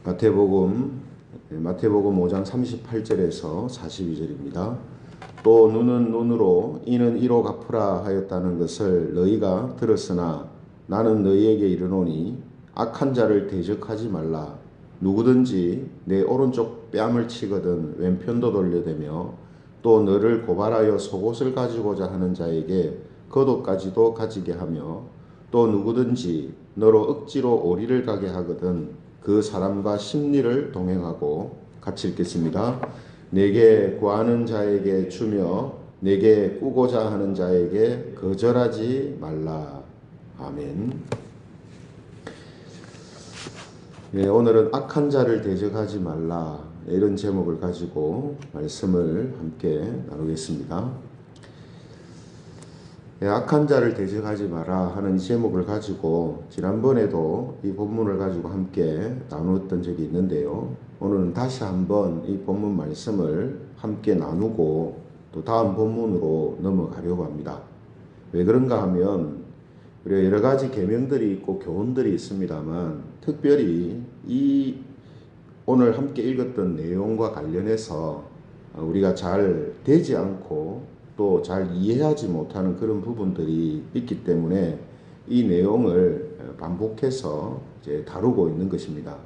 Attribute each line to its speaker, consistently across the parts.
Speaker 1: 마태복음 5장 38절에서 42절입니다. 또 눈은 눈으로 이는 이로 갚으라 하였다는 것을 너희가 들었으나 나는 너희에게 이르노니 악한 자를 대적하지 말라. 누구든지 내 오른쪽 뺨을 치거든 왼편도 돌려대며 또 너를 고발하여 속옷을 가지고자 하는 자에게 겉옷까지도 가지게 하며 또 누구든지 너로 억지로 오리를 가게 하거든 그 사람과 십리를 동행하고. 같이 읽겠습니다. 내게 구하는 자에게 주며 내게 꾸고자 하는 자에게 거절하지 말라. 아멘. 네, 오늘은 악한 자를 대적하지 말라, 이런 제목을 가지고 말씀을 함께 나누겠습니다. 네, 악한 자를 대적하지 마라 하는 제목을 가지고 지난번에도 이 본문을 가지고 함께 나누었던 적이 있는데요. 오늘은 다시 한번 이 본문 말씀을 함께 나누고 또 다음 본문으로 넘어가려고 합니다. 왜 그런가 하면 우리가 여러 가지 계명들이 있고 교훈들이 있습니다만 특별히 이 오늘 함께 읽었던 내용과 관련해서 우리가 잘 되지 않고 또 잘 이해하지 못하는 그런 부분들이 있기 때문에 이 내용을 반복해서 이제 다루고 있는 것입니다.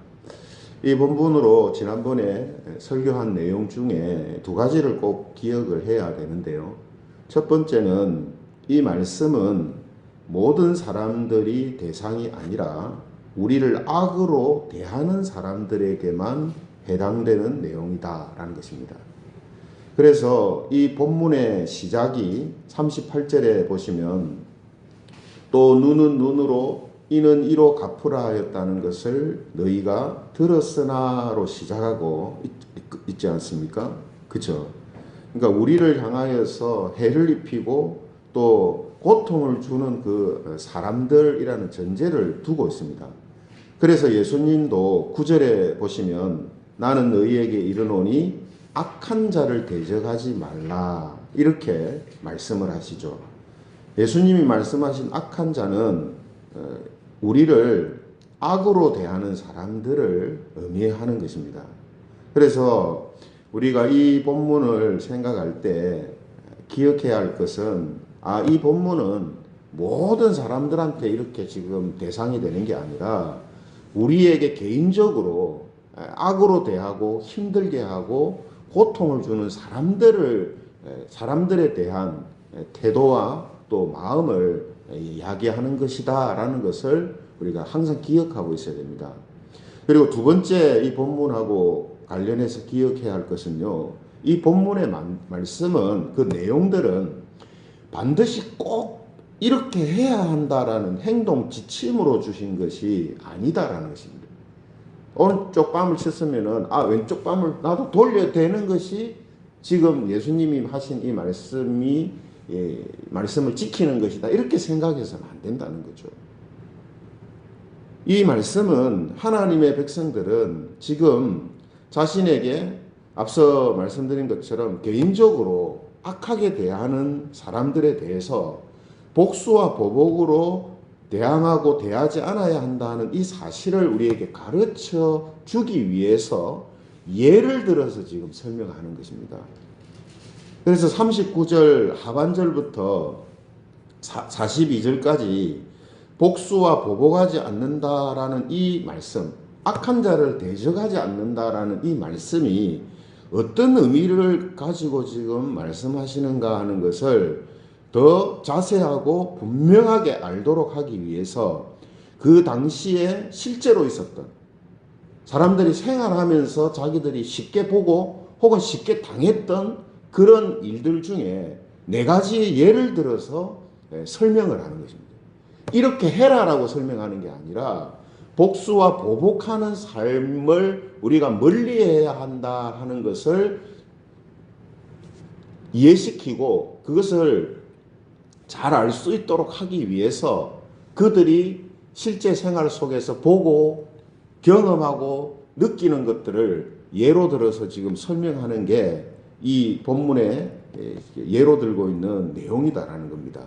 Speaker 1: 이 본문으로 지난번에 설교한 내용 중에 두 가지를 꼭 기억을 해야 되는데요. 첫 번째는 이 말씀은 모든 사람들이 대상이 아니라 우리를 악으로 대하는 사람들에게만 해당되는 내용이다라는 것입니다. 그래서 이 본문의 시작이 38절에 보시면 또 눈은 눈으로 이는 이로 갚으라 하였다는 것을 너희가 들었으나로 시작하고 있지 않습니까? 그렇죠? 그러니까 우리를 향하여서 해를 입히고 또 고통을 주는 그 사람들이라는 전제를 두고 있습니다. 그래서 예수님도 9절에 보시면 나는 너희에게 이르노니 악한 자를 대적하지 말라, 이렇게 말씀을 하시죠. 예수님이 말씀하신 악한 자는 우리를 악으로 대하는 사람들을 의미하는 것입니다. 그래서 우리가 이 본문을 생각할 때 기억해야 할 것은 이 본문은 모든 사람들한테 이렇게 지금 대상이 되는 게 아니라 우리에게 개인적으로 악으로 대하고 힘들게 하고 고통을 주는 사람들에 대한 태도와 또 마음을 이야기하는 것이다 라는 것을 우리가 항상 기억하고 있어야 됩니다. 그리고 두 번째 이 본문하고 관련해서 기억해야 할 것은요, 이 본문의 말씀은 그 내용들은 반드시 꼭 이렇게 해야 한다라는 행동 지침으로 주신 것이 아니다라는 것입니다. 오른쪽 뺨을 쳤으면은 왼쪽 뺨을 나도 돌려야 되는 것이 지금 예수님이 하신 이 말씀을 지키는 것이다, 이렇게 생각해서는 안 된다는 거죠. 이 말씀은 하나님의 백성들은 지금 자신에게 앞서 말씀드린 것처럼 개인적으로 악하게 대하는 사람들에 대해서 복수와 보복으로 대항하고 대하지 않아야 한다는 이 사실을 우리에게 가르쳐 주기 위해서 예를 들어서 지금 설명하는 것입니다. 그래서 39절 하반절부터 42절까지 복수와 보복하지 않는다라는 이 말씀, 악한 자를 대적하지 않는다라는 이 말씀이 어떤 의미를 가지고 지금 말씀하시는가 하는 것을 더 자세하고 분명하게 알도록 하기 위해서 그 당시에 실제로 있었던 사람들이 생활하면서 자기들이 쉽게 보고 혹은 쉽게 당했던 그런 일들 중에 네 가지 예를 들어서 설명을 하는 것입니다. 이렇게 해라라고 설명하는 게 아니라 복수와 보복하는 삶을 우리가 멀리해야 한다 하는 것을 이해시키고 그것을 잘 알 수 있도록 하기 위해서 그들이 실제 생활 속에서 보고 경험하고 느끼는 것들을 예로 들어서 지금 설명하는 게 이 본문에 예로 들고 있는 내용이다라는 겁니다.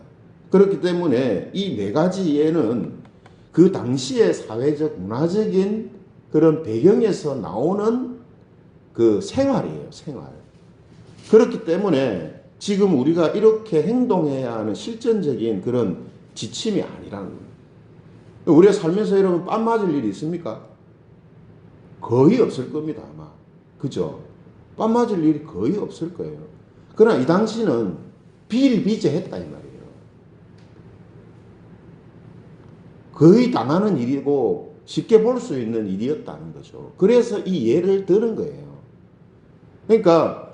Speaker 1: 그렇기 때문에 이 네 가지 예는 그 당시의 사회적 문화적인 그런 배경에서 나오는 그 생활이에요, 생활. 그렇기 때문에 지금 우리가 이렇게 행동해야 하는 실전적인 그런 지침이 아니라는 거예요. 우리가 살면서 여러분 뺨 맞을 일이 있습니까? 거의 없을 겁니다, 아마. 그죠? 뺨 맞을 일이 거의 없을 거예요. 그러나 이 당시는 비일비재했다 이 말이에요. 거의 당하는 일이고 쉽게 볼 수 있는 일이었다는 거죠. 그래서 이 예를 드는 거예요. 그러니까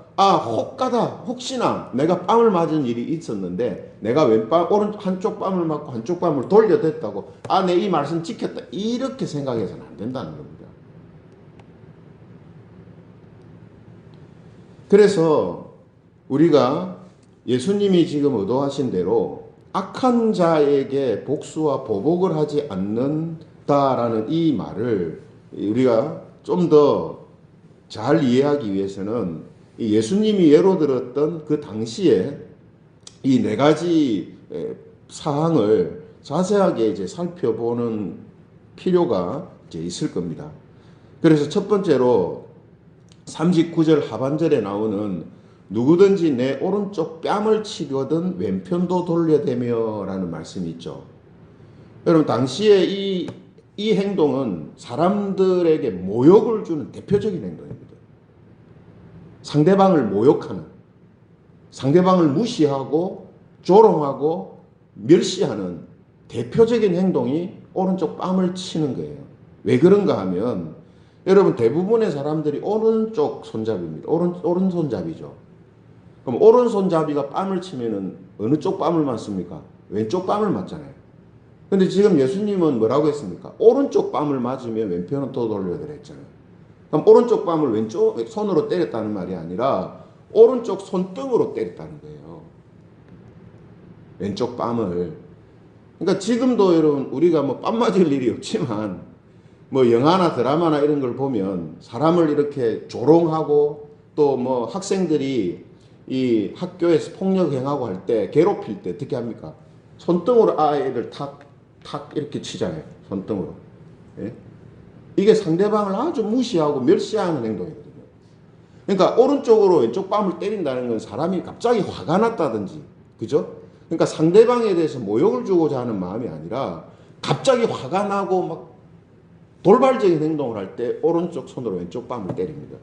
Speaker 1: 혹시나 내가 뺨을 맞은 일이 있었는데 내가 왼뺨 한쪽 뺨을 맞고 한쪽 뺨을 돌려댔다고 내 이 말씀 지켰다 이렇게 생각해서는 안 된다는 겁니다. 그래서 우리가 예수님이 지금 의도하신 대로 악한 자에게 복수와 보복을 하지 않는다라는 이 말을 우리가 좀 더 잘 이해하기 위해서는 예수님이 예로 들었던 그 당시에 이 네 가지 사항을 자세하게 이제 살펴보는 필요가 이제 있을 겁니다. 그래서 첫 번째로 39절 하반절에 나오는 누구든지 내 오른쪽 뺨을 치거든 왼편도 돌려대며 라는 말씀이 있죠. 여러분 당시에 이 행동은 사람들에게 모욕을 주는 대표적인 행동입니다. 상대방을 모욕하는, 상대방을 무시하고 조롱하고 멸시하는 대표적인 행동이 오른쪽 뺨을 치는 거예요. 왜 그런가 하면 여러분 대부분의 사람들이 오른쪽 손잡이입니다. 오른손잡이죠. 그럼 오른손잡이가 뺨을 치면은 어느 쪽 뺨을 맞습니까? 왼쪽 뺨을 맞잖아요. 근데 지금 예수님은 뭐라고 했습니까? 오른쪽 뺨을 맞으면 왼편은 또 돌려야 되랬잖아요. 그럼 오른쪽 뺨을 왼쪽 손으로 때렸다는 말이 아니라 오른쪽 손등으로 때렸다는 거예요. 왼쪽 뺨을. 그러니까 지금도 여러분 우리가 뭐 뺨 맞을 일이 없지만 뭐 영화나 드라마나 이런 걸 보면 사람을 이렇게 조롱하고 또 뭐 학생들이 이 학교에서 폭력 행하고 할 때 괴롭힐 때 어떻게 합니까? 손등으로 아이를 탁 이렇게 치잖아요. 손등으로. 예? 이게 상대방을 아주 무시하고 멸시하는 행동이거든요. 그러니까 오른쪽으로 왼쪽 뺨을 때린다는 건 사람이 갑자기 화가 났다든지, 그죠? 그러니까 상대방에 대해서 모욕을 주고자 하는 마음이 아니라 갑자기 화가 나고 막 돌발적인 행동을 할 때 오른쪽 손으로 왼쪽 뺨을 때립니다.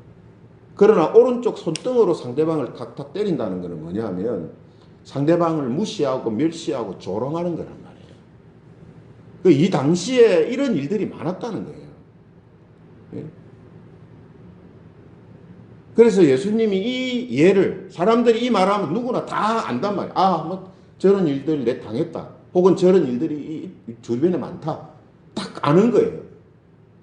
Speaker 1: 그러나 오른쪽 손등으로 상대방을 탁탁 때린다는 것은 뭐냐면 상대방을 무시하고 멸시하고 조롱하는 거란 말이에요. 이 당시에 이런 일들이 많았다는 거예요. 예? 그래서 예수님이 이 예를 사람들이 이 말하면 누구나 다 안단 말이에요. 뭐 저런 일들 내 당했다. 혹은 저런 일들이 이 주변에 많다. 딱 아는 거예요.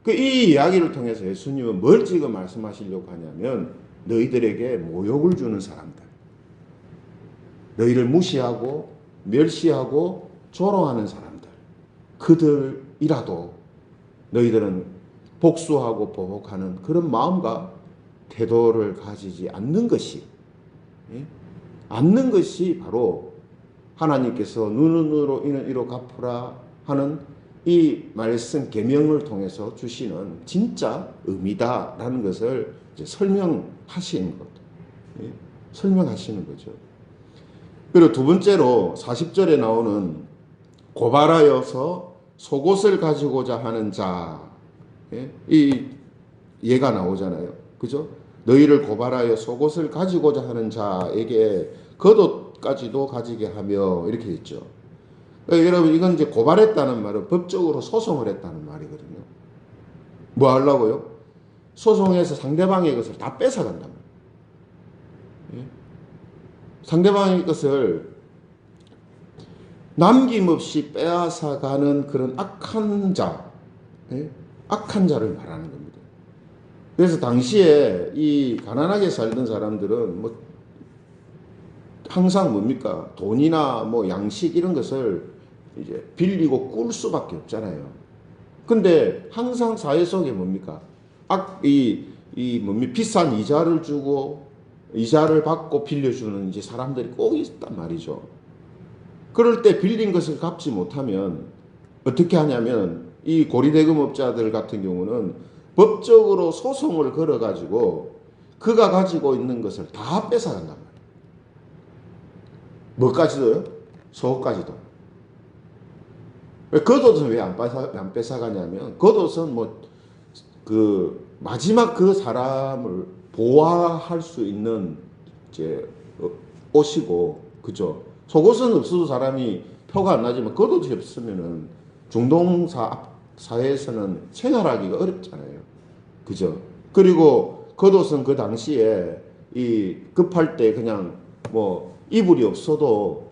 Speaker 1: 이 이야기를 통해서 예수님은 뭘 지금 말씀하시려고 하냐면 너희들에게 모욕을 주는 사람들, 너희를 무시하고 멸시하고 조롱하는 사람들, 그들이라도 너희들은 복수하고 보복하는 그런 마음과 태도를 가지지 않는 것이 바로 하나님께서 눈으로 이는 이로 갚으라 하는 이 말씀 계명을 통해서 주시는 진짜 의미다라는 것을 이제 설명하시는 거죠. 그리고 두 번째로 40절에 나오는 고발하여서 속옷을 가지고자 하는 자, 이 예가 나오잖아요. 그죠? 너희를 고발하여 속옷을 가지고자 하는 자에게 겉옷까지도 가지게 하며 이렇게 있죠. 여러분 이건 이제 고발했다는 말은 법적으로 소송을 했다는 말이거든요. 뭐 하려고요? 소송해서 상대방의 것을 다 뺏어간단 말이에요. 상대방의 것을 남김없이 빼앗아가는 그런 악한 자를 말하는 겁니다. 그래서 당시에 이 가난하게 살던 사람들은 뭐 항상 뭡니까? 돈이나 뭐 양식 이런 것을 이제 빌리고 꿀 수밖에 없잖아요. 근데 항상 사회 속에 뭡니까? 비싼 이자를 주고 이자를 받고 빌려주는 이제 사람들이 꼭 있단 말이죠. 그럴 때 빌린 것을 갚지 못하면 어떻게 하냐면 이 고리대금업자들 같은 경우는 법적으로 소송을 걸어가지고 그가 가지고 있는 것을 다 뺏어간단 말이에요. 뭐까지도요? 속옷까지도. 겉옷은 왜 안 뺏어가냐면, 겉옷은 마지막 그 사람을 보호할 수 있는 이제 옷이고, 그죠? 속옷은 없어도 사람이 표가 안 나지만 겉옷이 없으면은 중동 사회에서는 생활하기가 어렵잖아요. 그죠? 그리고 겉옷은 그 당시에 이 급할 때 그냥 이불이 없어도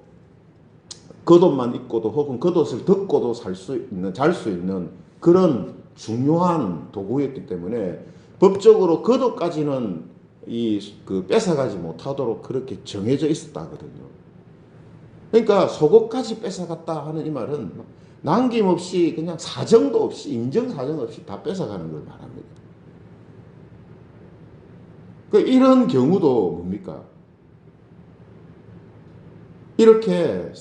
Speaker 1: 겉옷만 입고도 혹은 겉옷을 덮고도 잘 수 있는 그런 중요한 도구였기 때문에 법적으로 겉옷까지는 뺏어가지 못하도록 그렇게 정해져 있었다 하거든요. 그러니까 속옷까지 뺏어갔다 하는 이 말은 남김없이 그냥 사정도 없이 인정사정 없이 다 뺏어가는 걸 말합니다. 이런 경우도 뭡니까? 이렇게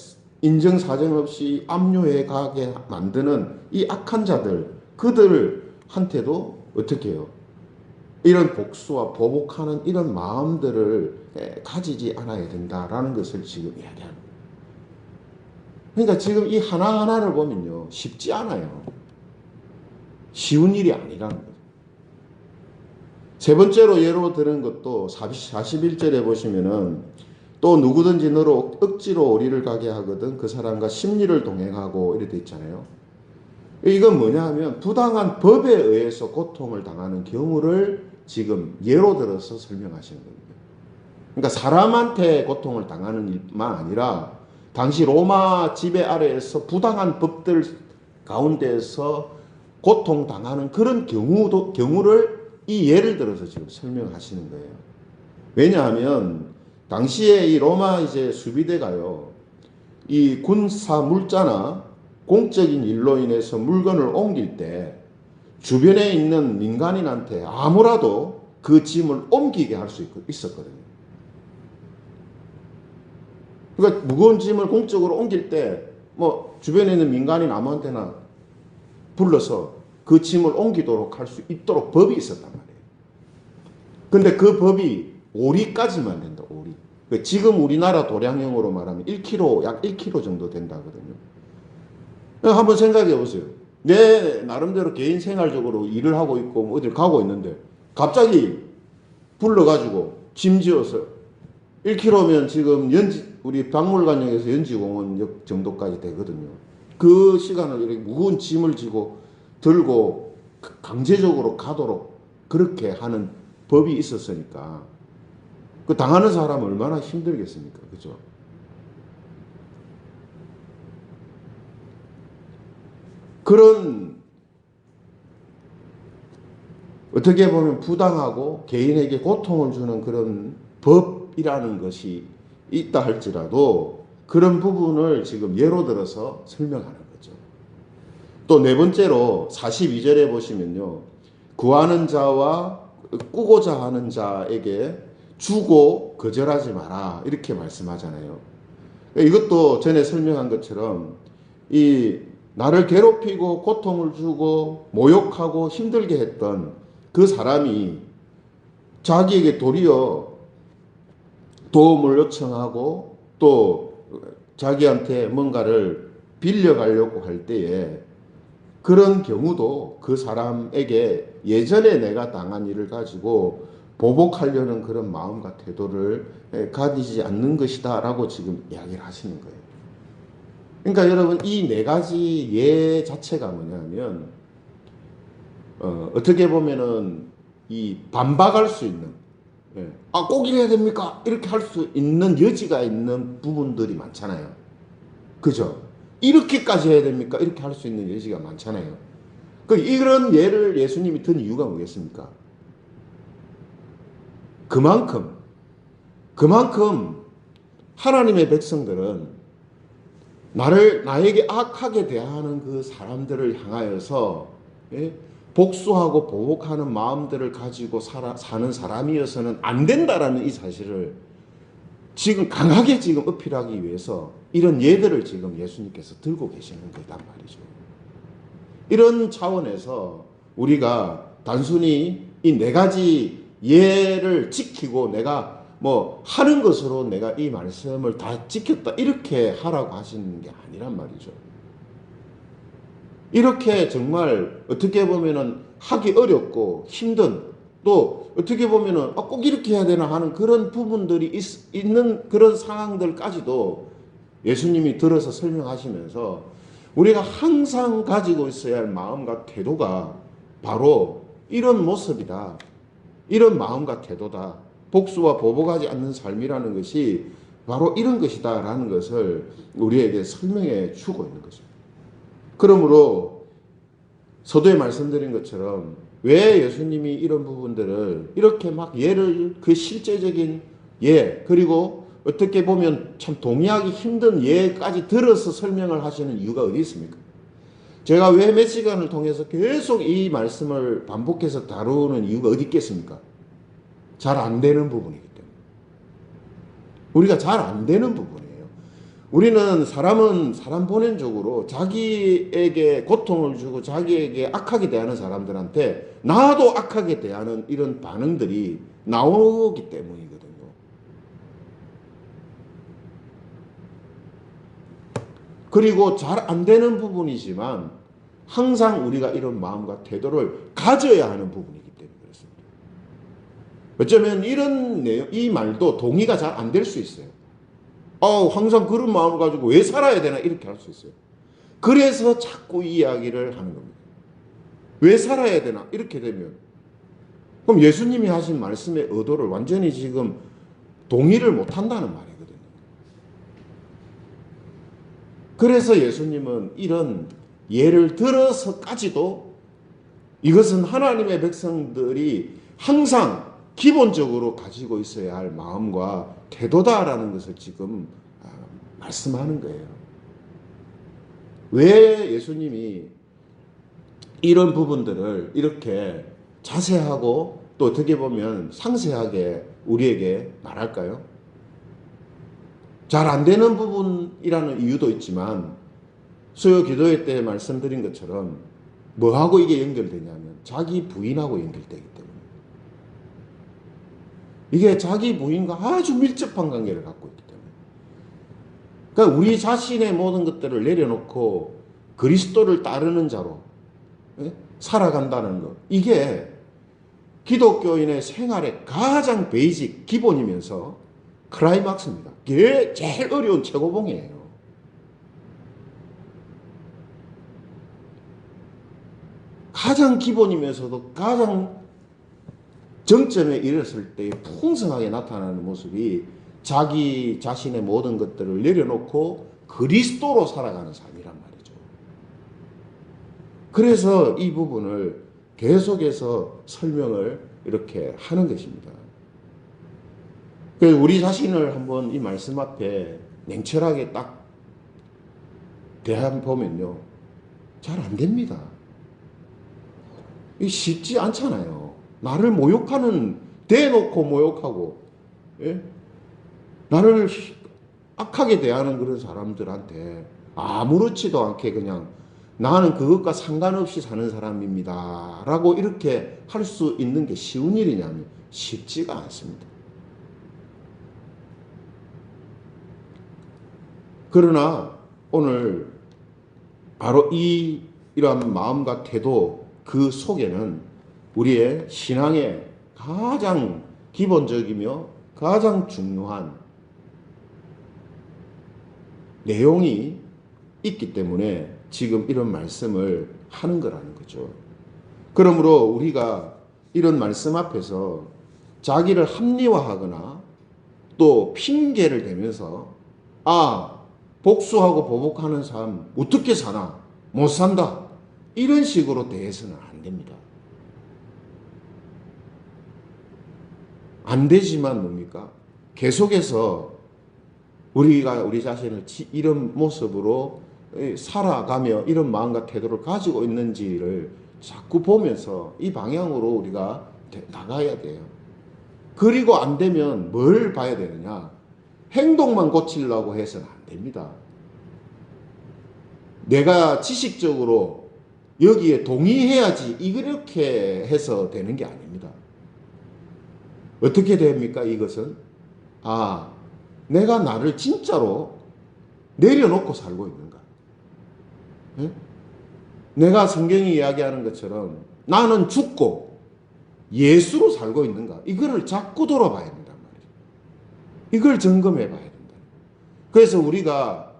Speaker 1: 인정사정 없이 압류해 가게 만드는 이 악한 자들, 그들한테도 어떻게 해요? 이런 복수와 보복하는 이런 마음들을 가지지 않아야 된다라는 것을 지금 이야기합니다. 그러니까 지금 이 하나하나를 보면요, 쉽지 않아요. 쉬운 일이 아니라는 거죠. 세 번째로 예로 들은 것도 41절에 보시면은 또 누구든지 너로 억지로 오리를 가게 하거든 그 사람과 심리를 동행하고 이렇게 돼 있잖아요. 이건 뭐냐 하면 부당한 법에 의해서 고통을 당하는 경우를 지금 예로 들어서 설명하시는 겁니다. 그러니까 사람한테 고통을 당하는 일만 아니라 당시 로마 지배 아래에서 부당한 법들 가운데에서 고통당하는 그런 경우를 이 예를 들어서 지금 설명하시는 거예요. 왜냐하면 당시에 이 로마 이제 수비대가요, 이 군사 물자나 공적인 일로 인해서 물건을 옮길 때 주변에 있는 민간인한테 아무라도 그 짐을 옮기게 할 수 있었거든요. 그러니까 무거운 짐을 공적으로 옮길 때 주변에 있는 민간인 아무한테나 불러서 그 짐을 옮기도록 할 수 있도록 법이 있었단 말이에요. 근데 그 법이 오리까지만 된다. 오리. 지금 우리나라 도량형으로 말하면 1kg, 약 1kg 정도 된다거든요. 한번 생각해 보세요. 내 나름대로 개인 생활적으로 일을 하고 있고 어딜 가고 있는데 갑자기 불러가지고 짐지어서 1kg면 지금 우리 박물관역에서 연지공원역 정도까지 되거든요. 그 시간을 이렇게 무거운 짐을 들고 강제적으로 가도록 그렇게 하는 법이 있었으니까 그 당하는 사람은 얼마나 힘들겠습니까? 그죠? 그런 어떻게 보면 부당하고 개인에게 고통을 주는 그런 법이라는 것이 있다 할지라도 그런 부분을 지금 예로 들어서 설명하는 거죠. 또 네 번째로 42절에 보시면요, 구하는 자와 꾸고자 하는 자에게 주고 거절하지 마라 이렇게 말씀하잖아요. 이것도 전에 설명한 것처럼 이 나를 괴롭히고 고통을 주고 모욕하고 힘들게 했던 그 사람이 자기에게 도리어 도움을 요청하고 또 자기한테 뭔가를 빌려가려고 할 때에 그런 경우도 그 사람에게 예전에 내가 당한 일을 가지고 보복하려는 그런 마음과 태도를 가지지 않는 것이다 라고 지금 이야기를 하시는 거예요. 그러니까 여러분 이 네 가지 예 자체가 뭐냐면 어떻게 보면은 이 반박할 수 있는 꼭 이래야 됩니까? 이렇게 할 수 있는 여지가 있는 부분들이 많잖아요. 그죠? 이렇게까지 해야 됩니까? 이렇게 할 수 있는 여지가 많잖아요. 이런 예를 예수님이 든 이유가 뭐겠습니까? 그만큼 하나님의 백성들은 나에게 악하게 대하는 그 사람들을 향하여서 복수하고 보복하는 마음들을 가지고 사는 사람이어서는 안 된다라는 이 사실을 지금 강하게 지금 어필하기 위해서 이런 예들을 지금 예수님께서 들고 계시는 거단 말이죠. 이런 차원에서 우리가 단순히 이 네 가지 예를 지키고 내가 뭐 하는 것으로 내가 이 말씀을 다 지켰다 이렇게 하라고 하시는 게 아니란 말이죠. 이렇게 정말 어떻게 보면은 하기 어렵고 힘든, 또 어떻게 보면은 꼭 이렇게 해야 되나 하는 그런 부분들이 있는 그런 상황들까지도 예수님이 들어서 설명하시면서 우리가 항상 가지고 있어야 할 마음과 태도가 바로 이런 모습이다. 이런 마음과 태도다. 복수와 보복하지 않는 삶이라는 것이 바로 이런 것이다 라는 것을 우리에게 설명해 주고 있는 것입니다. 그러므로 서두에 말씀드린 것처럼 왜 예수님이 이런 부분들을 이렇게 막 예를, 그 실제적인 예, 그리고 어떻게 보면 참 동의하기 힘든 예까지 들어서 설명을 하시는 이유가 어디 있습니까? 제가 왜 몇 시간을 통해서 계속 이 말씀을 반복해서 다루는 이유가 어디 있겠습니까? 잘 안 되는 부분이기 때문에. 우리가 잘 안 되는 부분이에요. 우리는 사람은 사람 본연적으로 자기에게 고통을 주고 자기에게 악하게 대하는 사람들한테 나도 악하게 대하는 이런 반응들이 나오기 때문이거든요. 그리고 잘 안 되는 부분이지만 항상 우리가 이런 마음과 태도를 가져야 하는 부분이기 때문에 그렇습니다. 어쩌면 이런 내용, 이 말도 동의가 잘 안 될 수 있어요. 항상 그런 마음을 가지고 왜 살아야 되나 이렇게 할 수 있어요. 그래서 자꾸 이 이야기를 하는 겁니다. 왜 살아야 되나 이렇게 되면 그럼 예수님이 하신 말씀의 의도를 완전히 지금 동의를 못 한다는 말이거든요. 그래서 예수님은 이런 예를 들어서까지도 이것은 하나님의 백성들이 항상 기본적으로 가지고 있어야 할 마음과 태도다라는 것을 지금 말씀하는 거예요. 왜 예수님이 이런 부분들을 이렇게 자세하고 또 어떻게 보면 상세하게 우리에게 말할까요? 잘 안 되는 부분이라는 이유도 있지만 수요 기도회 때 말씀드린 것처럼 뭐하고 이게 연결되냐면 자기 부인하고 연결되기 때문에 이게 자기 부인과 아주 밀접한 관계를 갖고 있기 때문에 그러니까 우리 자신의 모든 것들을 내려놓고 그리스도를 따르는 자로 살아간다는 것, 이게 기독교인의 생활의 가장 베이직 기본이면서 클라이막스입니다. 이게 제일 어려운 최고봉이에요. 가장 기본이면서도 가장 정점에 이르렀을 때 풍성하게 나타나는 모습이 자기 자신의 모든 것들을 내려놓고 그리스도로 살아가는 삶이란 말이죠. 그래서 이 부분을 계속해서 설명을 이렇게 하는 것입니다. 우리 자신을 한번 이 말씀 앞에 냉철하게 딱 대해보면요, 잘 안 됩니다. 이 쉽지 않잖아요. 나를 모욕하는, 대놓고 모욕하고, 예? 나를 악하게 대하는 그런 사람들한테 아무렇지도 않게 그냥 나는 그것과 상관없이 사는 사람입니다 라고 이렇게 할 수 있는 게 쉬운 일이냐면 쉽지가 않습니다. 그러나 오늘 바로 이러한 마음과 태도 그 속에는 우리의 신앙의 가장 기본적이며 가장 중요한 내용이 있기 때문에 지금 이런 말씀을 하는 거라는 거죠. 그러므로 우리가 이런 말씀 앞에서 자기를 합리화하거나 또 핑계를 대면서 복수하고 보복하는 삶 어떻게 사나? 못 산다. 이런 식으로 대해서는 안 됩니다. 안 되지만 뭡니까? 계속해서 우리가 우리 자신을 이런 모습으로 살아가며 이런 마음과 태도를 가지고 있는지를 자꾸 보면서 이 방향으로 우리가 나가야 돼요. 그리고 안 되면 뭘 봐야 되느냐? 행동만 고치려고 해서는 안 됩니다. 내가 지식적으로 여기에 동의해야지 이렇게 해서 되는 게 아닙니다. 어떻게 됩니까? 이것은 내가 나를 진짜로 내려놓고 살고 있는가? 예? 내가 성경이 이야기하는 것처럼 나는 죽고 예수로 살고 있는가? 이거를 자꾸 돌아봐야 된단 말이에요. 이걸 점검해 봐야 된다. 그래서 우리가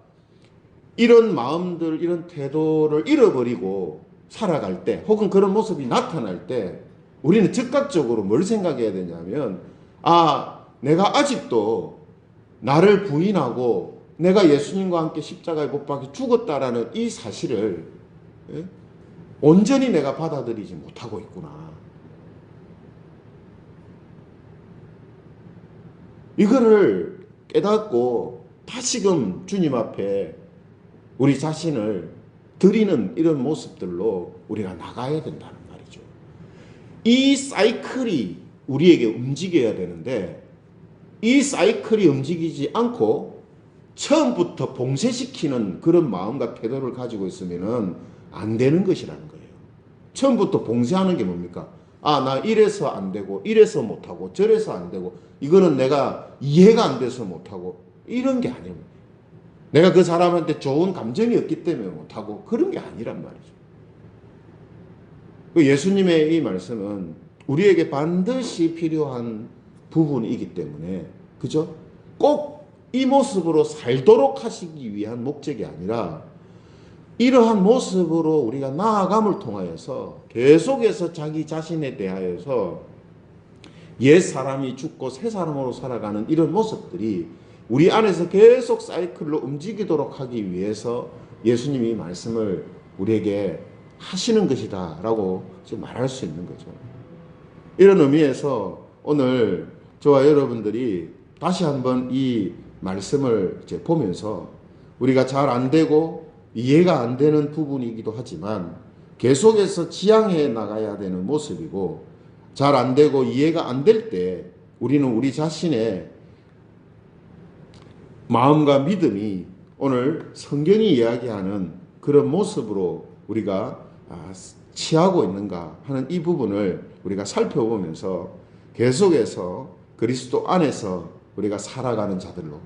Speaker 1: 이런 마음들, 이런 태도를 잃어버리고 살아갈 때, 혹은 그런 모습이 나타날 때, 우리는 즉각적으로 뭘 생각해야 되냐면, 내가 아직도 나를 부인하고 내가 예수님과 함께 십자가에 못 박혀 죽었다라는 이 사실을 온전히 내가 받아들이지 못하고 있구나. 이거를 깨닫고 다시금 주님 앞에 우리 자신을 드리는 이런 모습들로 우리가 나가야 된다는 말이죠. 이 사이클이 우리에게 움직여야 되는데, 이 사이클이 움직이지 않고 처음부터 봉쇄시키는 그런 마음과 태도를 가지고 있으면 안 되는 것이라는 거예요. 처음부터 봉쇄하는 게 뭡니까? 나 이래서 안 되고, 이래서 못하고, 저래서 안 되고, 이거는 내가 이해가 안 돼서 못하고, 이런 게 아니에요. 내가 그 사람한테 좋은 감정이 없기 때문에 못하고, 그런 게 아니란 말이죠. 예수님의 이 말씀은 우리에게 반드시 필요한 부분이기 때문에, 그죠? 꼭 이 모습으로 살도록 하시기 위한 목적이 아니라, 이러한 모습으로 우리가 나아감을 통하여서 계속해서 자기 자신에 대하여서 옛 사람이 죽고 새 사람으로 살아가는 이런 모습들이 우리 안에서 계속 사이클로 움직이도록 하기 위해서 예수님이 말씀을 우리에게 하시는 것이다 라고 지금 말할 수 있는 거죠. 이런 의미에서 오늘 저와 여러분들이 다시 한번 이 말씀을 이제 보면서 우리가 잘 안 되고 이해가 안 되는 부분이기도 하지만 계속해서 지향해 나가야 되는 모습이고, 잘 안 되고 이해가 안 될 때 우리는 우리 자신의 마음과 믿음이 오늘 성경이 이야기하는 그런 모습으로 우리가 취하고 있는가 하는 이 부분을 우리가 살펴보면서 계속해서 그리스도 안에서 우리가 살아가는 자들로,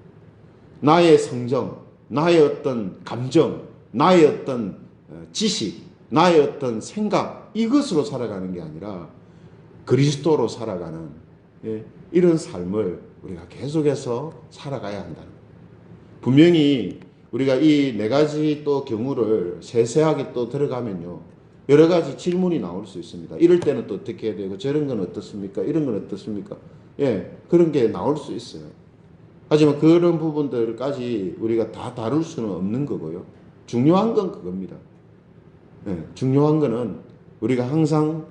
Speaker 1: 나의 성정, 나의 어떤 감정, 나의 어떤 지식, 나의 어떤 생각, 이것으로 살아가는 게 아니라 그리스도로 살아가는 이런 삶을 우리가 계속해서 살아가야 한다는 거예요. 분명히 우리가 이 네 가지 또 경우를 세세하게 또 들어가면요, 여러 가지 질문이 나올 수 있습니다. 이럴 때는 또 어떻게 해야 되고, 저런 건 어떻습니까? 이런 건 어떻습니까? 그런 게 나올 수 있어요. 하지만 그런 부분들까지 우리가 다 다룰 수는 없는 거고요. 중요한 건 그겁니다. 중요한 거는 우리가 항상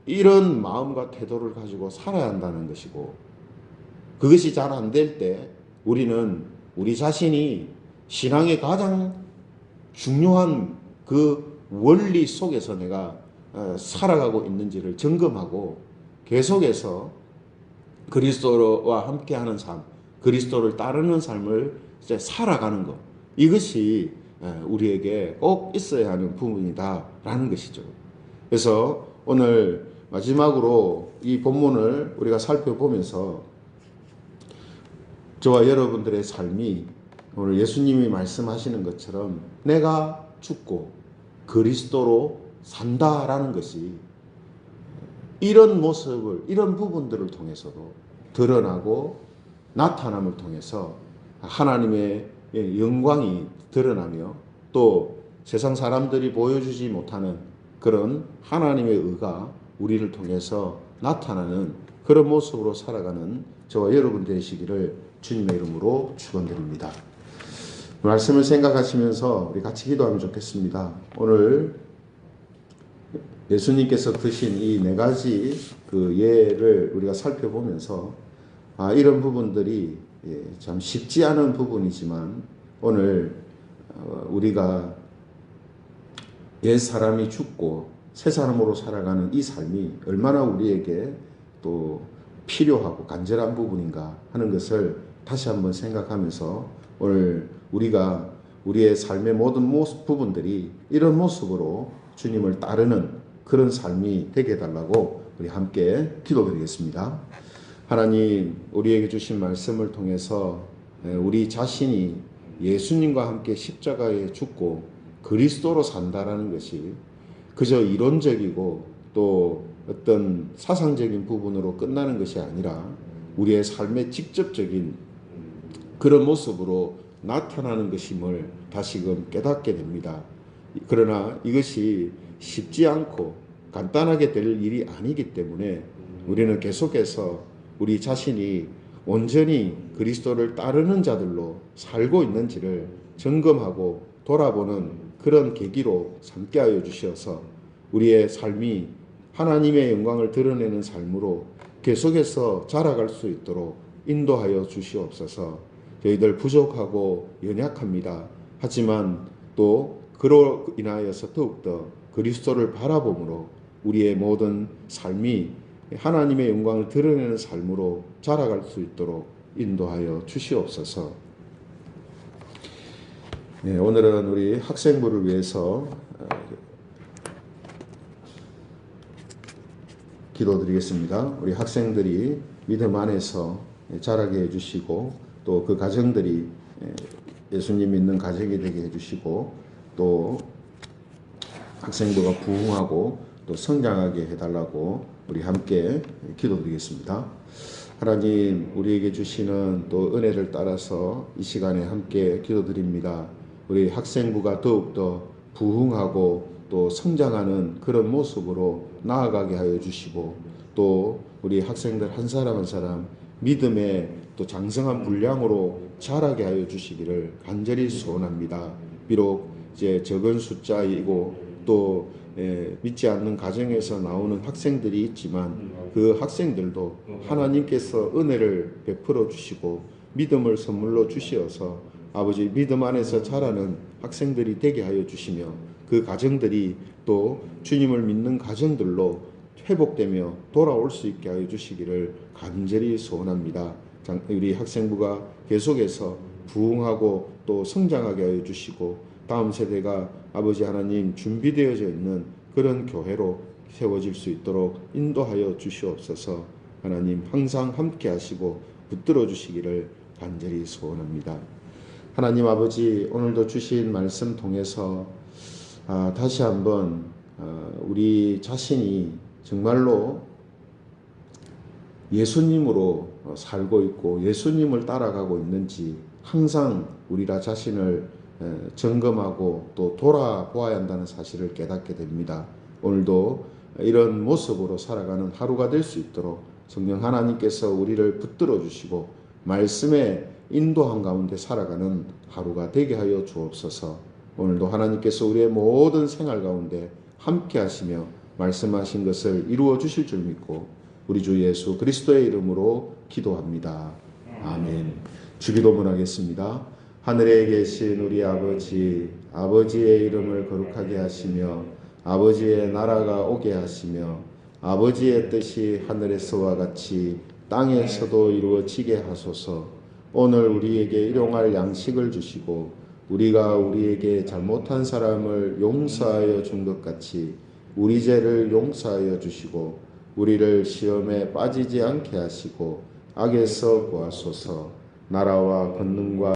Speaker 1: 이런 마음과 태도를 가지고 살아야 한다는 것이고, 그것이 잘 안 될 때 우리는 우리 자신이 신앙의 가장 중요한 그 원리 속에서 내가 살아가고 있는지를 점검하고 계속해서 그리스도와 함께하는 삶, 그리스도를 따르는 삶을 이제 살아가는 것, 이것이 우리에게 꼭 있어야 하는 부분이다라는 것이죠. 그래서 오늘 마지막으로 이 본문을 우리가 살펴보면서 저와 여러분들의 삶이 오늘 예수님이 말씀하시는 것처럼 내가 죽고 그리스도로 산다라는 것이 이런 모습을, 이런 부분들을 통해서도 드러나고 나타남을 통해서 하나님의 영광이 드러나며, 또 세상 사람들이 보여주지 못하는 그런 하나님의 의가 우리를 통해서 나타나는 그런 모습으로 살아가는 저와 여러분 되시기를 주님의 이름으로 축원드립니다. 말씀을 생각하시면서 우리 같이 기도하면 좋겠습니다. 오늘 예수님께서 드신 이 네 가지 그 예를 우리가 살펴보면서 이런 부분들이 참 쉽지 않은 부분이지만, 오늘 우리가 옛 사람이 죽고 새 사람으로 살아가는 이 삶이 얼마나 우리에게 또 필요하고 간절한 부분인가 하는 것을 다시 한번 생각하면서, 오늘 우리가 우리의 삶의 모든 부분들이 이런 모습으로 주님을 따르는 그런 삶이 되게 해달라고 우리 함께 기도드리겠습니다. 하나님, 우리에게 주신 말씀을 통해서 우리 자신이 예수님과 함께 십자가에 죽고 그리스도로 산다라는 것이 그저 이론적이고 또 어떤 사상적인 부분으로 끝나는 것이 아니라 우리의 삶의 직접적인 그런 모습으로 나타나는 것임을 다시금 깨닫게 됩니다. 그러나 이것이 쉽지 않고 간단하게 될 일이 아니기 때문에 우리는 계속해서 우리 자신이 온전히 그리스도를 따르는 자들로 살고 있는지를 점검하고 돌아보는 그런 계기로 삼게 하여 주셔서 우리의 삶이 하나님의 영광을 드러내는 삶으로 계속해서 자라갈 수 있도록 인도하여 주시옵소서. 저희들 부족하고 연약합니다. 하지만 또 그로 인하여서 더욱더 그리스도를 바라봄으로 우리의 모든 삶이 하나님의 영광을 드러내는 삶으로 자라갈 수 있도록 인도하여 주시옵소서. 네, 오늘은 우리 학생부를 위해서 기도드리겠습니다. 우리 학생들이 믿음 안에서 자라게 해주시고 또 그 가정들이 예수님 믿는 가정이 되게 해주시고 또 학생부가 부흥하고 또 성장하게 해달라고 우리 함께 기도드리겠습니다. 하나님, 우리에게 주시는 또 은혜를 따라서 이 시간에 함께 기도드립니다. 우리 학생부가 더욱더 부흥하고 또 성장하는 그런 모습으로 나아가게 하여 주시고 또 우리 학생들 한 사람 한 사람 믿음의 또 장성한 분량으로 자라게 하여 주시기를 간절히 소원합니다. 비록 이제 적은 숫자이고 또 믿지 않는 가정에서 나오는 학생들이 있지만 그 학생들도 하나님께서 은혜를 베풀어 주시고 믿음을 선물로 주시어서 아버지 믿음 안에서 자라는 학생들이 되게 하여 주시며 그 가정들이 또 주님을 믿는 가정들로 회복되며 돌아올 수 있게 하여 주시기를 간절히 소원합니다. 우리 학생부가 계속해서 부흥하고 또 성장하게 하여 주시고 다음 세대가 아버지 하나님 준비되어져 있는 그런 교회로 세워질 수 있도록 인도하여 주시옵소서. 하나님 항상 함께 하시고 붙들어 주시기를 간절히 소원합니다. 하나님 아버지, 오늘도 주신 말씀 통해서 다시 한번 우리 자신이 정말로 예수님으로 살고 있고 예수님을 따라가고 있는지 항상 우리라 자신을 점검하고 또 돌아보아야 한다는 사실을 깨닫게 됩니다. 오늘도 이런 모습으로 살아가는 하루가 될 수 있도록 성령 하나님께서 우리를 붙들어 주시고 말씀에 인도한 가운데 살아가는 하루가 되게 하여 주옵소서. 오늘도 하나님께서 우리의 모든 생활 가운데 함께 하시며 말씀하신 것을 이루어 주실 줄 믿고 우리 주 예수 그리스도의 이름으로 기도합니다. 아멘. 주기도문 하겠습니다. 하늘에 계신 우리 아버지, 아버지의 이름을 거룩하게 하시며 아버지의 나라가 오게 하시며 아버지의 뜻이 하늘에서와 같이 땅에서도 이루어지게 하소서. 오늘 우리에게 일용할 양식을 주시고 우리가 우리에게 잘못한 사람을 용서하여 준 것 같이 우리 죄를 용서하여 주시고 우리를 시험에 빠지지 않게 하시고 악에서 구하소서. 나라와 권능과